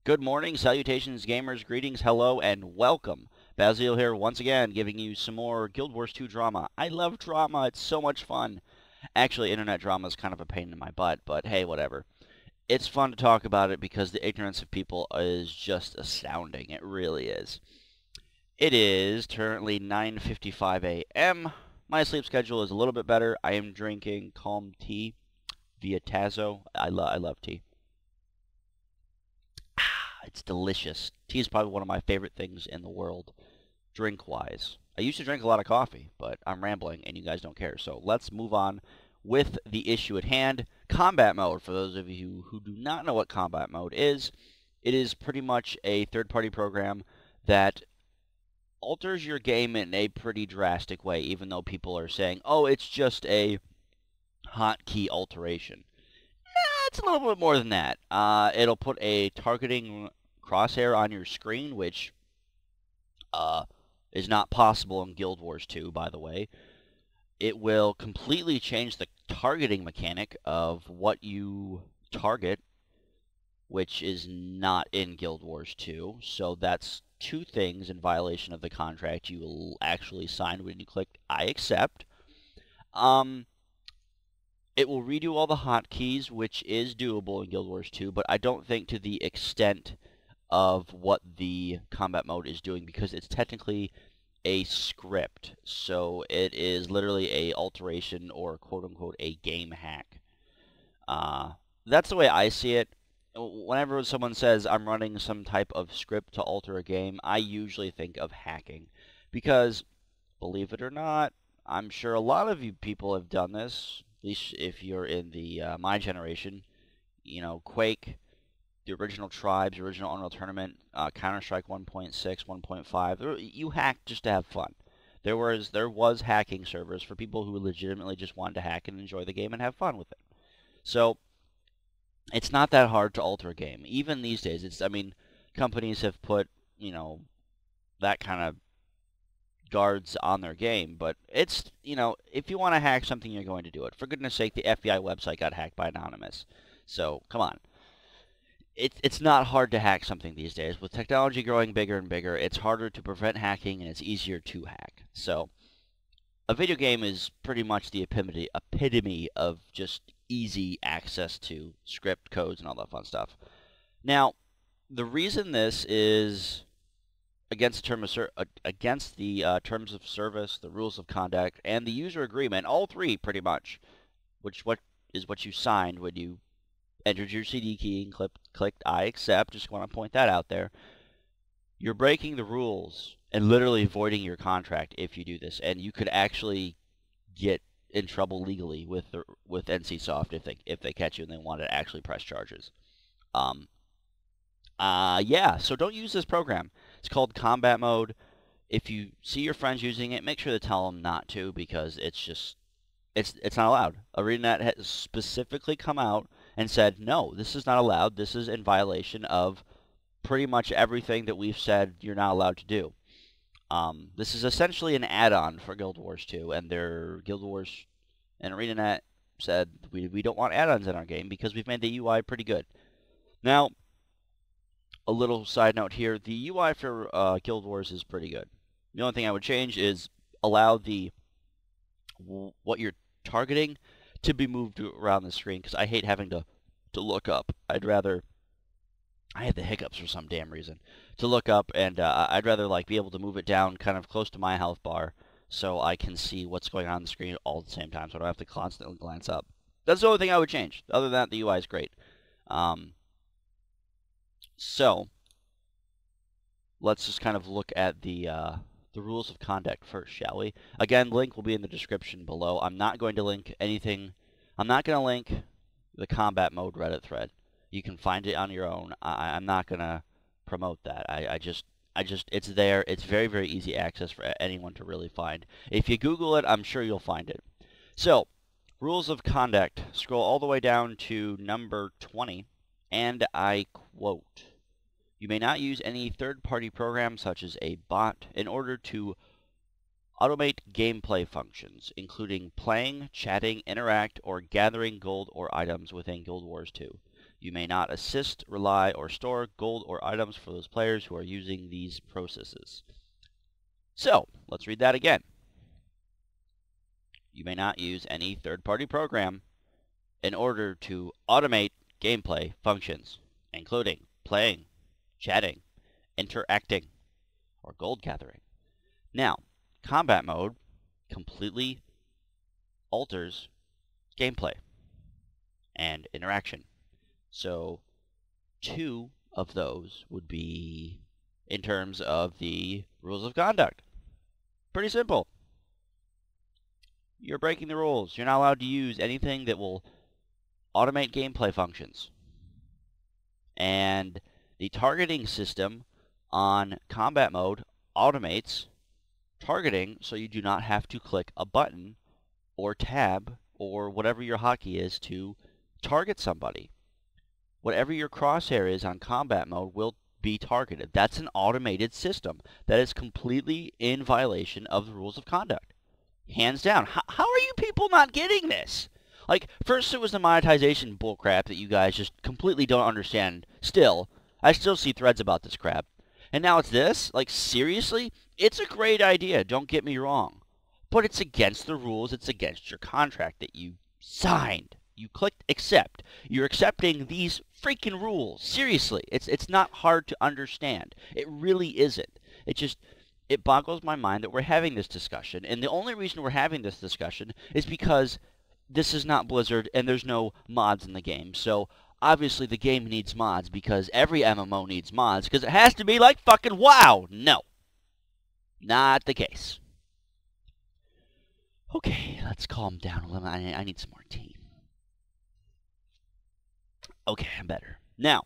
Good morning, salutations, gamers, greetings, hello, and welcome. Basil here once again, giving you some more Guild Wars 2 drama. I love drama, it's so much fun. Actually, internet drama is kind of a pain in my butt, but hey, whatever. It's fun to talk about it because the ignorance of people is just astounding. It really is. It is currently 9:55 a.m. My sleep schedule is a little bit better. I am drinking calm tea via Tazo. I love tea. It's delicious. Tea is probably one of my favorite things in the world, drink-wise. I used to drink a lot of coffee, but I'm rambling and you guys don't care. So let's move on with the issue at hand. Combat mode. For those of you who do not know what combat mode is, it is pretty much a third-party program that alters your game in a pretty drastic way, even though people are saying, oh, it's just a hotkey alteration. It's a little bit more than that. It'll put a targeting crosshair on your screen, which is not possible in Guild Wars 2, by the way. It will completely change the targeting mechanic of what you target, which is not in Guild Wars 2. So that's two things in violation of the contract you will actually sign when you click I accept. It will redo all the hotkeys, which is doable in Guild Wars 2, but I don't think to the extent of what the combat mode is doing, because it's technically a script. So it is literally a alteration or quote-unquote a game hack. That's the way I see it. Whenever someone says I'm running some type of script to alter a game, I usually think of hacking. Because, believe it or not, I'm sure a lot of you people have done this, at least if you're in the my generation. You know, Quake, the original Tribes, original Unreal Tournament, Counter-Strike 1.6, 1.5. You hacked just to have fun. There was hacking servers for people who legitimately just wanted to hack and enjoy the game and have fun with it. So it's not that hard to alter a game. Even these days, I mean, companies have put, that kind of guards on their game, but it's, if you want to hack something, you're going to do it. For goodness sake, the FBI website got hacked by Anonymous. So, come on. It's not hard to hack something these days. With technology growing bigger and bigger, it's harder to prevent hacking and it's easier to hack. So, a video game is pretty much the epitome of just easy access to script codes and all that fun stuff. Now, the reason this is against the terms of service, the rules of conduct, and the user agreement, all three pretty much, which is what you signed when you entered your CD key and clicked I accept. Just want to point that out there. You're breaking the rules and literally voiding your contract if you do this, and you could actually get in trouble legally with NCSoft if they catch you and they want to actually press charges. Yeah, so don't use this program. It's called Combat Mode. If you see your friends using it, make sure to tell them not to, because it's not allowed. ArenaNet has specifically come out and said, no, this is not allowed. This is in violation of pretty much everything that we've said you're not allowed to do. This is essentially an add-on for Guild Wars 2, and their Guild Wars and ArenaNet said, we don't want add-ons in our game because we've made the UI pretty good. Now, a little side note here, the UI for Guild Wars is pretty good. The only thing I would change is allow what you're targeting to be moved around the screen, because I hate having to look up. I had the hiccups for some damn reason, to look up, and I'd rather be able to move it down kind of close to my health bar so I can see what's going on the screen all at the same time, so I don't have to constantly glance up. That's the only thing I would change. Other than that, the UI is great. So, let's just kind of look at the rules of conduct first, shall we? Again, link will be in the description below. I'm not going to link anything. I'm not going to link the combat mode Reddit thread. You can find it on your own. I'm not going to promote that. It's there. It's very, very easy access for anyone to really find. If you Google it, I'm sure you'll find it. So, rules of conduct. Scroll all the way down to number 20, and I quote, "You may not use any third-party program such as a bot in order to automate gameplay functions, including playing, chatting, interact, or gathering gold or items within Guild Wars 2. You may not assist, rely, or store gold or items for those players who are using these processes. So, let's read that again. You may not use any third-party program in order to automate gameplay functions, including playing, chatting, interacting, or gold gathering. Now, combat mode completely alters gameplay and interaction. So, two of those would be in terms of the rules of conduct. Pretty simple. You're breaking the rules. You're not allowed to use anything that will automate gameplay functions. And the targeting system on combat mode automates targeting so you do not have to click a button or tab or whatever your hotkey is to target somebody. Whatever your crosshair is on combat mode will be targeted. That's an automated system that is completely in violation of the rules of conduct. Hands down. How are you people not getting this? Like, first it was the monetization bullcrap that you guys just completely don't understand still. I still see threads about this crap. And now it's this? Like, seriously? It's a great idea, don't get me wrong. But it's against the rules, it's against your contract that you signed. You clicked accept. You're accepting these freaking rules. Seriously, it's not hard to understand. It really isn't. It boggles my mind that we're having this discussion. And the only reason we're having this discussion is because this is not Blizzard and there's no mods in the game. So obviously the game needs mods because every MMO needs mods because it has to be like fucking WoW. No. Not the case. Okay, let's calm down a little. I need some more tea. Okay, I'm better. Now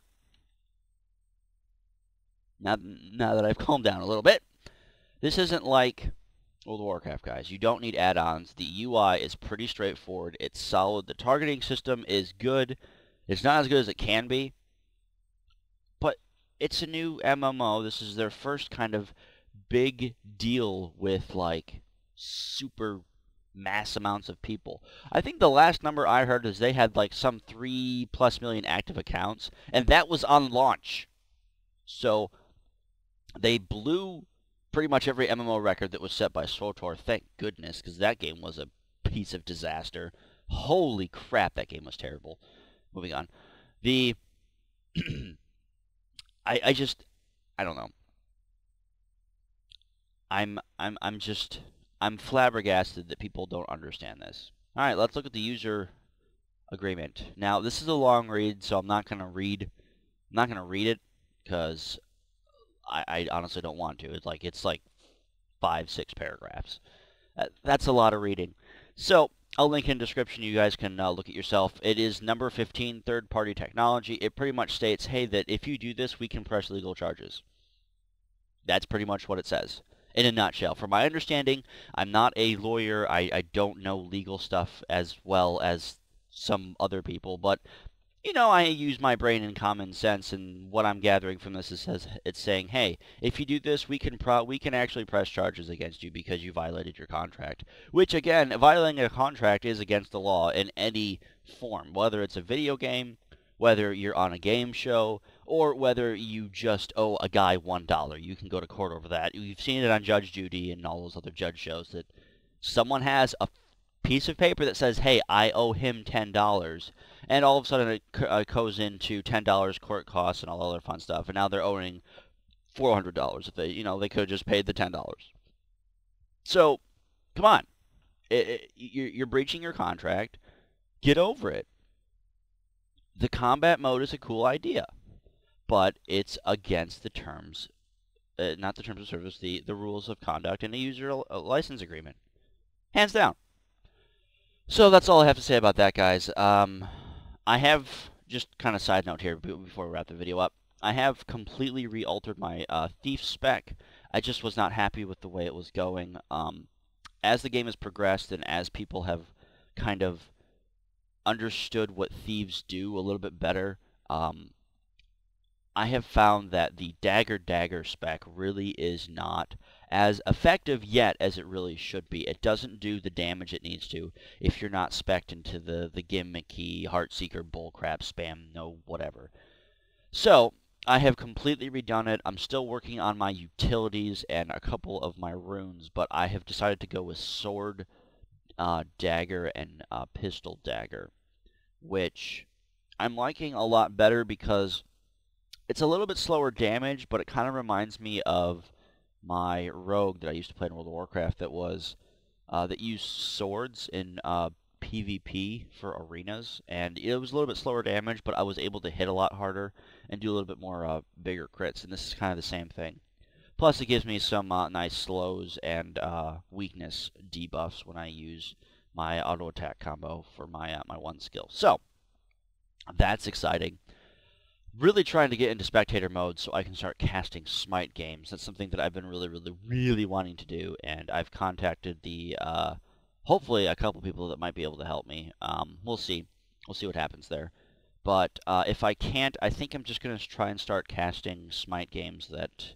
that I've calmed down a little bit, this isn't like World of Warcraft, guys. You don't need add-ons. The UI is pretty straightforward. It's solid. The targeting system is good. It's not as good as it can be, but it's a new MMO. This is their first kind of big deal with, like, super mass amounts of people. I think the last number I heard is they had like some 3+ million active accounts, and that was on launch. So they blew pretty much every MMO record that was set by SWTOR. Thank goodness, because that game was a piece of disaster. Holy crap, that game was terrible. Moving on. The I don't know. I'm flabbergasted that people don't understand this. All right, let's look at the user agreement. Now, this is a long read, so I'm not going to read it because I honestly don't want to. It's like 5-6 paragraphs. That's a lot of reading. So I'll link in the description. You guys can look at yourself. It is number 15, third-party technology. It pretty much states, hey, that if you do this, we can press legal charges. That's pretty much what it says. In a nutshell. From my understanding, I'm not a lawyer. I don't know legal stuff as well as some other people, but you know, I use my brain and common sense, and what I'm gathering from this is it's saying, hey, if you do this, we can actually press charges against you because you violated your contract. Which, again, violating a contract is against the law in any form, whether it's a video game, whether you're on a game show, or whether you just owe a guy $1. You can go to court over that. You've seen it on Judge Judy and all those other judge shows that someone has a piece of paper that says, hey, I owe him $10, and all of a sudden it goes into $10 court costs and all other fun stuff, and now they're owing $400 if they could have just paid the $10. So, come on. You're breaching your contract. Get over it. The combat mode is a cool idea, but it's against the terms, not the terms of service, the rules of conduct in a user license agreement. Hands down. So that's all I have to say about that, guys. I have, just kind of side note here before we wrap the video up, I have completely re-altered my Thief spec. I just was not happy with the way it was going. As the game has progressed and as people have kind of understood what thieves do a little bit better, I have found that the dagger spec really is not as effective yet as it really should be. It doesn't do the damage it needs to if you're not spec'd into the gimmicky Heartseeker bullcrap spam, no whatever. So, I have completely redone it. I'm still working on my utilities and a couple of my runes, but I have decided to go with sword, dagger, and pistol dagger, which I'm liking a lot better because it's a little bit slower damage, but it kind of reminds me of my rogue that I used to play in World of Warcraft that used swords in PvP for arenas, and it was a little bit slower damage, but I was able to hit a lot harder and do a little bit more bigger crits, and this is kind of the same thing. Plus, it gives me some nice slows and weakness debuffs when I use my auto attack combo for my my one skill. So that's exciting. Really trying to get into spectator mode so I can start casting Smite games. That's something that I've been really wanting to do, and I've contacted the hopefully a couple people that might be able to help me. We'll see. We'll see what happens there. But if I can't, I think I'm just going to try and start casting Smite games that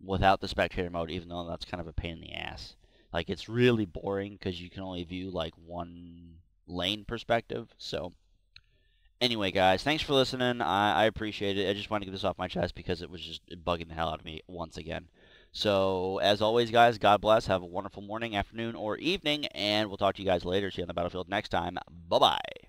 without the spectator mode, even though that's kind of a pain in the ass. Like, it's really boring because you can only view like one lane perspective. So anyway, guys, thanks for listening. I appreciate it. I just wanted to get this off my chest because it was just bugging the hell out of me once again. So, as always, guys, God bless. Have a wonderful morning, afternoon, or evening, and we'll talk to you guys later. See you on the battlefield next time. Bye-bye.